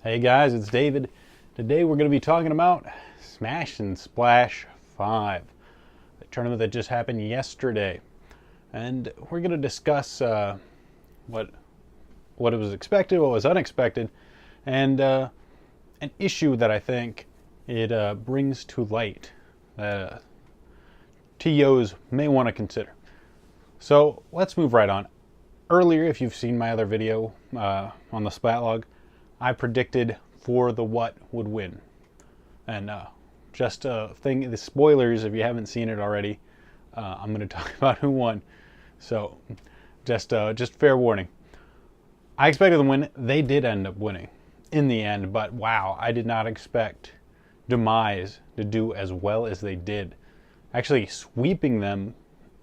Hey guys, it's David. Today we're going to be talking about Smash and Splash 5, the tournament that just happened yesterday. And we're going to discuss what was expected, what was unexpected, and an issue that I think it brings to light TOs may want to consider. So let's move right on. Earlier, if you've seen my other video on the Splatlog, I predicted For the What would win. And just a thing, the spoilers, if you haven't seen it already, I'm going to talk about who won. So just fair warning. I expected them to win. They did end up winning in the end, but wow, I did not expect Demise to do as well as they did. Actually sweeping them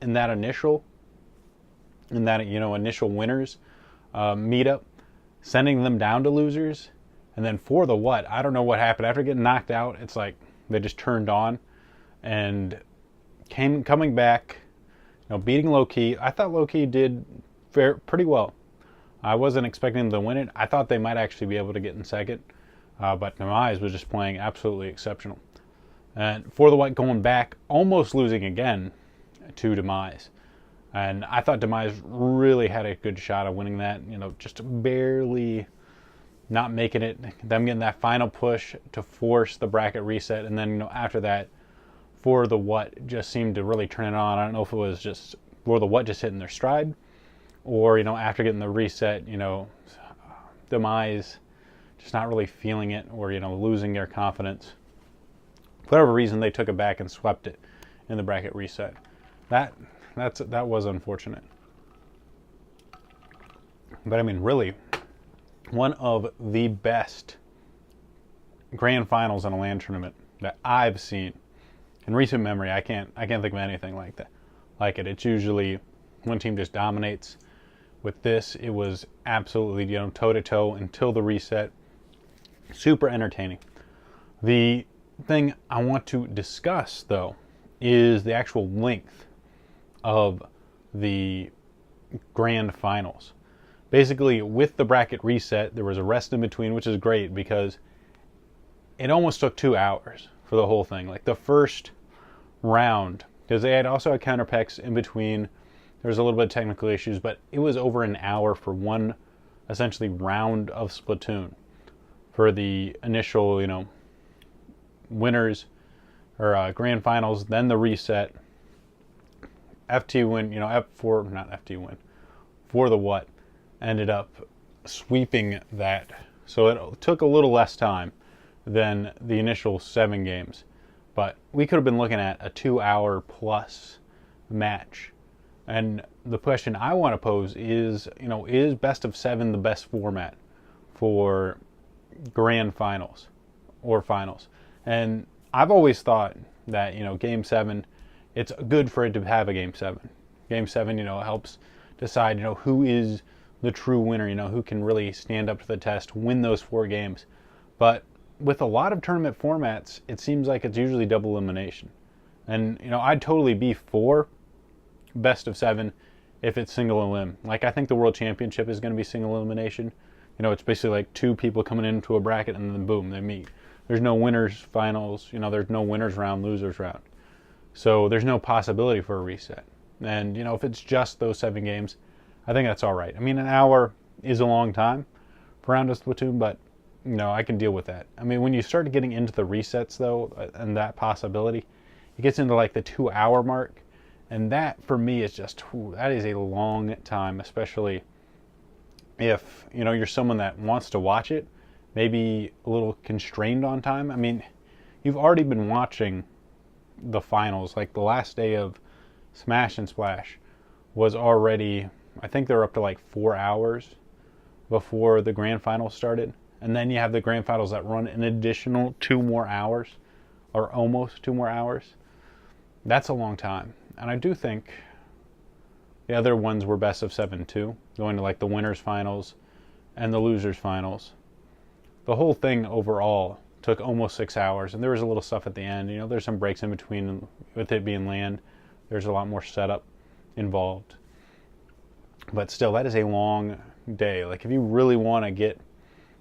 in that initial winners meetup, sending them down to losers, and then For the What, I don't know what happened. After getting knocked out, it's like they just turned on and coming back, beating Low-Key. I thought Low-Key did pretty well. I wasn't expecting them to win it. I thought they might actually be able to get in second, but Demise was just playing absolutely exceptional. And For the What going back, almost losing again to Demise. And I thought Demise really had a good shot of winning that, just barely not making it. Them getting that final push to force the bracket reset. And then, after that, For the What just seemed to really turn it on. I don't know if it was just For the What just hitting their stride, or, after getting the reset, Demise just not really feeling it, or, losing their confidence. For whatever reason, they took it back and swept it in the bracket reset. That was unfortunate. But I mean, really, one of the best grand finals in a LAN tournament that I've seen in recent memory. I can't think of anything like it. It's usually one team just dominates. With this, it was absolutely toe to toe until the reset. Super entertaining. The thing I want to discuss, though, is the actual length of the grand finals. Basically, with the bracket reset, there was a rest in between, which is great because it almost took 2 hours for the whole thing. Like the first round, because they also had counter packs in between. There was a little bit of technical issues, but it was over an hour for one essentially round of Splatoon for the initial, winners or grand finals, then the reset. FT win, F4, not FT win, For the What ended up sweeping that. So it took a little less time than the initial 7 games. But we could have been looking at a 2-hour plus match. And the question I want to pose is, is best of 7 the best format for grand finals or finals? And I've always thought that, Game 7, it's good for it to have a Game 7. Game 7, helps decide, who is the true winner, who can really stand up to the test, win those 4 games. But with a lot of tournament formats, it seems like it's usually double elimination. And, I'd totally be for best of 7 if it's single elim. Like, I think the World Championship is going to be single elimination. It's basically like 2 people coming into a bracket and then boom, they meet. There's no winners finals, there's no winners round, losers round. So there's no possibility for a reset. And, if it's just those 7 games, I think that's all right. I mean, an hour is a long time for round of Splatoon, but, I can deal with that. I mean, when you start getting into the resets, though, and that possibility, it gets into like the 2-hour mark. And that, for me, is just, that is a long time, especially if, you're someone that wants to watch it, maybe a little constrained on time. I mean, you've already been watching the finals. Like the last day of Smash and Splash was already, I think they're up to like 4 hours before the grand finals started. And then you have the grand finals that run an additional 2 more hours, or almost 2 more hours. That's a long time. And I do think the other ones were best of 7 too, going to like the winners finals and the losers finals. The whole thing overall took almost 6 hours, and there was a little stuff at the end. There's some breaks in between with it being land. There's a lot more setup involved. But still, that is a long day. Like, if you really want to get,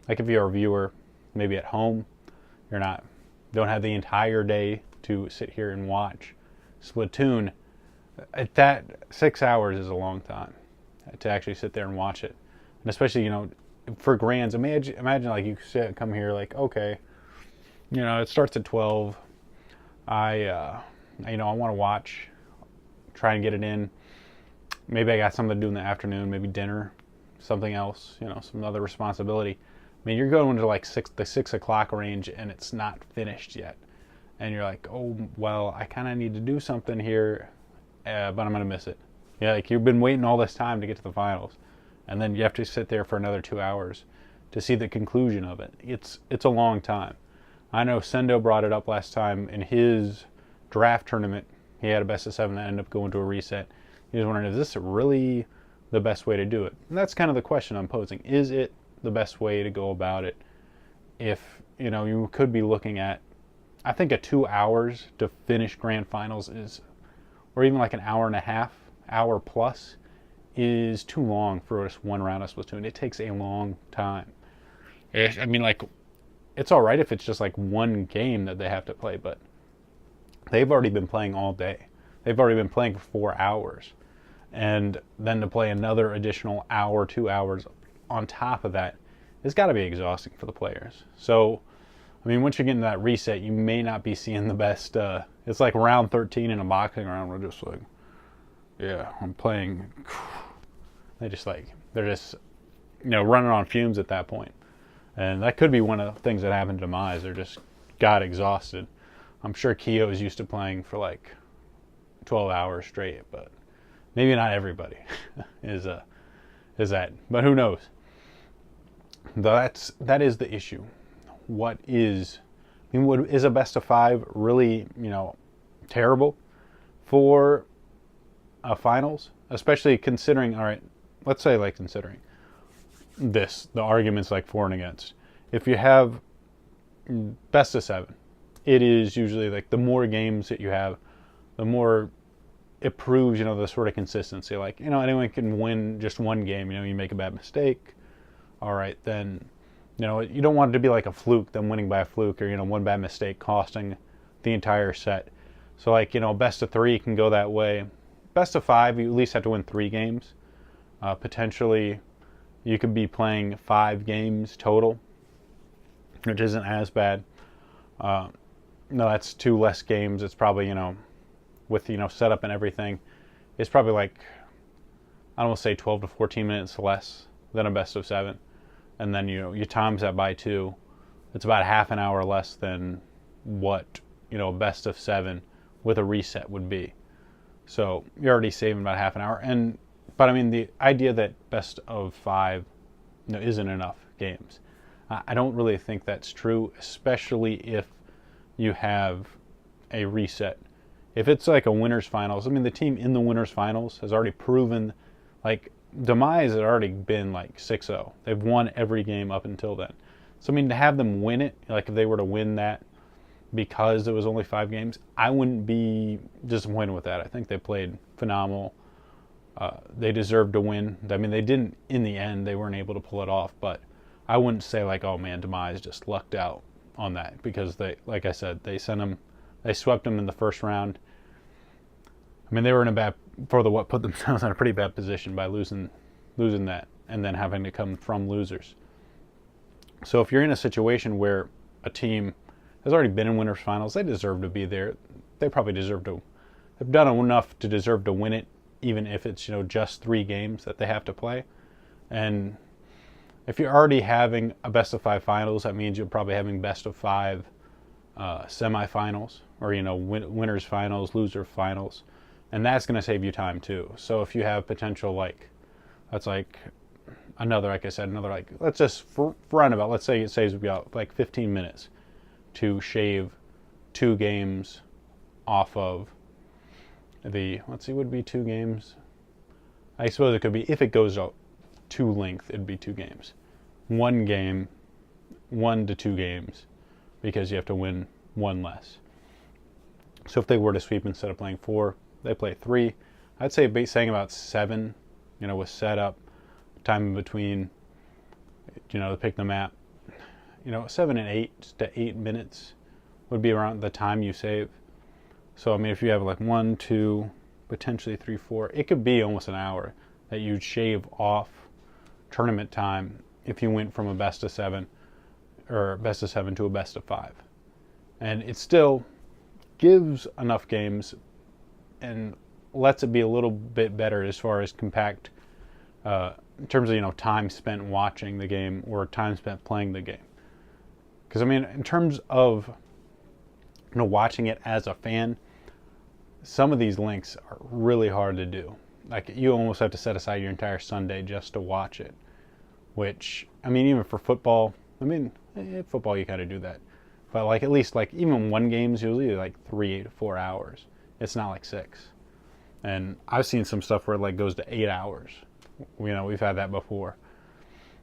like if you're a viewer maybe at home. Don't have the entire day to sit here and watch Splatoon. That 6 hours is a long time to actually sit there and watch it, and especially for grands. Imagine like you come here like, okay, it starts at 12. I want to watch, try and get it in. Maybe I got something to do in the afternoon, maybe dinner, something else, some other responsibility. I mean, you're going to like the 6 o'clock range and it's not finished yet. And you're like, oh, well, I kind of need to do something here, but I'm going to miss it. Yeah, like you've been waiting all this time to get to the finals. And then you have to sit there for another 2 hours to see the conclusion of it. It's a long time. I know Sendo brought it up last time in his draft tournament. He had a best of 7 that ended up going to a reset. He was wondering, is this really the best way to do it? And that's kind of the question I'm posing. Is it the best way to go about it? If, you could be looking at, I think a 2 hours to finish grand finals is, or even like an hour and a half, hour plus, is too long for just one round of Splatoon. It takes a long time. It's all right if it's just like one game that they have to play, but they've already been playing all day. They've already been playing for 4 hours. And then to play another additional hour, 2 hours on top of that, it's got to be exhausting for the players. So, once you get into that reset, you may not be seeing the best. It's like round 13 in a boxing round. We're just like, yeah, I'm playing. They're just running on fumes at that point. And that could be one of the things that happened to Mize. They just got exhausted. I'm sure Keo is used to playing for like 12 hours straight, but maybe not everybody is that. But who knows? That is the issue. What is a best of 5 really, terrible for a finals? Especially considering, all right, let's say like considering the arguments like for and against. If you have best of 7, it is usually like the more games that you have, the more it proves, the sort of consistency. Like, anyone can win just one game. You make a bad mistake, all right, then, you don't want it to be like a fluke, them winning by a fluke, or, one bad mistake costing the entire set. So, like, best of 3 can go that way. Best of 5, you at least have to win 3 games. Potentially, you could be playing 5 games total, which isn't as bad. No, that's 2 less games. It's probably, with, setup and everything, it's probably like, I don't want to say 12 to 14 minutes less than a best of 7. And then, you times that by 2. It's about half an hour less than what, a best of 7 with a reset would be. So you're already saving about half an hour. But the idea that best of 5 isn't enough games, I don't really think that's true, especially if you have a reset. If it's like a winners finals, the team in the winners finals has already proven, like, Demise had already been like 6-0. They've won every game up until then. So to have them win it, like if they were to win that because it was only 5 games, I wouldn't be disappointed with that. I think they played phenomenal. They deserved to win. They didn't in the end. They weren't able to pull it off, but I wouldn't say like, oh man, Demise just lucked out on that, because they, like I said, they swept them in the first round. They were put themselves in a pretty bad position by losing that and then having to come from losers. So if you're in a situation where a team has already been in winners finals, they deserve to be there. They probably deserve to. They've done enough to deserve to win it, even if it's just 3 games that they have to play. And if you're already having a best of 5 finals, that means you're probably having best of 5 semifinals, or winners finals, loser finals. And that's going to save you time too. So if you have potential, that's like another, like I said, let's just roundabout, let's say it saves about like 15 minutes to shave 2 games off of would be 2 games. I suppose it could be, if it goes out to length, it'd be 2 games. 1 game, 1 to 2 games, because you have to win 1 less. So if they were to sweep instead of playing 4, they play 3. I'd say saying about 7, with setup, time in between, to pick the map. 7 and 8 would be around the time you save. So I mean, if you have like 1, 2, potentially 3, 4, it could be almost an hour that you'd shave off tournament time if you went from a best of 7 or best of 7 to a best of 5. And it still gives enough games and lets it be a little bit better as far as compact in terms of time spent watching the game or time spent playing the game. Because I mean, in terms of watching it as a fan, some of these links are really hard to do. Like, you almost have to set aside your entire Sunday just to watch it. Which, I mean, even for football, football you gotta do that. But like, at least like even one game's usually like 3 to 4 hours. It's not like 6. And I've seen some stuff where it like goes to 8 hours. We've had that before.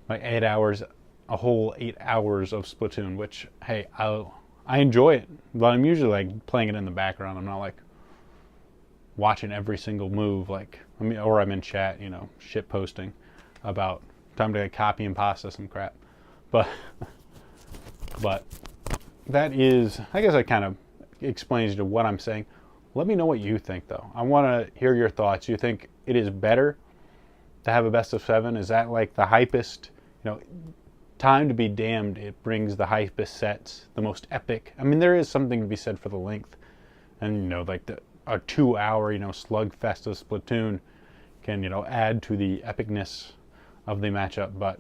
Like 8 hours, a whole 8 hours of Splatoon, which, hey, I enjoy it. But I'm usually like playing it in the background. I'm not like watching every single move, or I'm in chat, shit posting about time to copy and pasta some crap. But that is, I guess that kind of explains to what I'm saying. Let me know what you think, though. I want to hear your thoughts. You think it is better to have a best of 7? Is that like the hypest, time to be damned, it brings the hypest sets, the most epic. I mean, there is something to be said for the length. And, like a 2-hour, slugfest of Splatoon can, add to the epicness of the matchup. But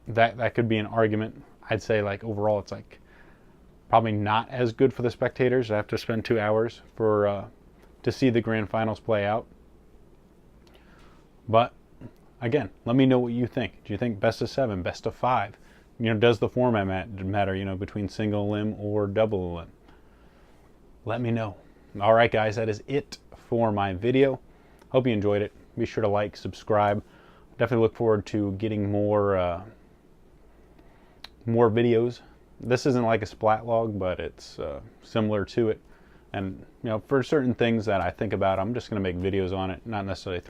that could be an argument. I'd say, like, overall, it's like probably not as good for the spectators. I have to spend 2 hours to see the grand finals play out. But again, let me know what you think. Do you think best of 7, best of 5? Does the format matter? Between single limb or double limb? Let me know. All right, guys, that is it for my video. Hope you enjoyed it. Be sure to like, subscribe. Definitely look forward to getting more videos. This isn't like a splat log, but it's similar to it. And for certain things that I think about, I'm just going to make videos on it, not necessarily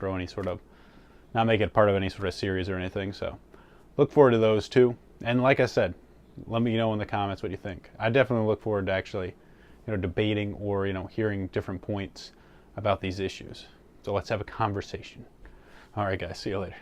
not make it part of any sort of series or anything. So look forward to those too. And like I said, let me know in the comments what you think. I definitely look forward to actually debating or hearing different points about these issues. So let's have a conversation. All right, guys, see you later.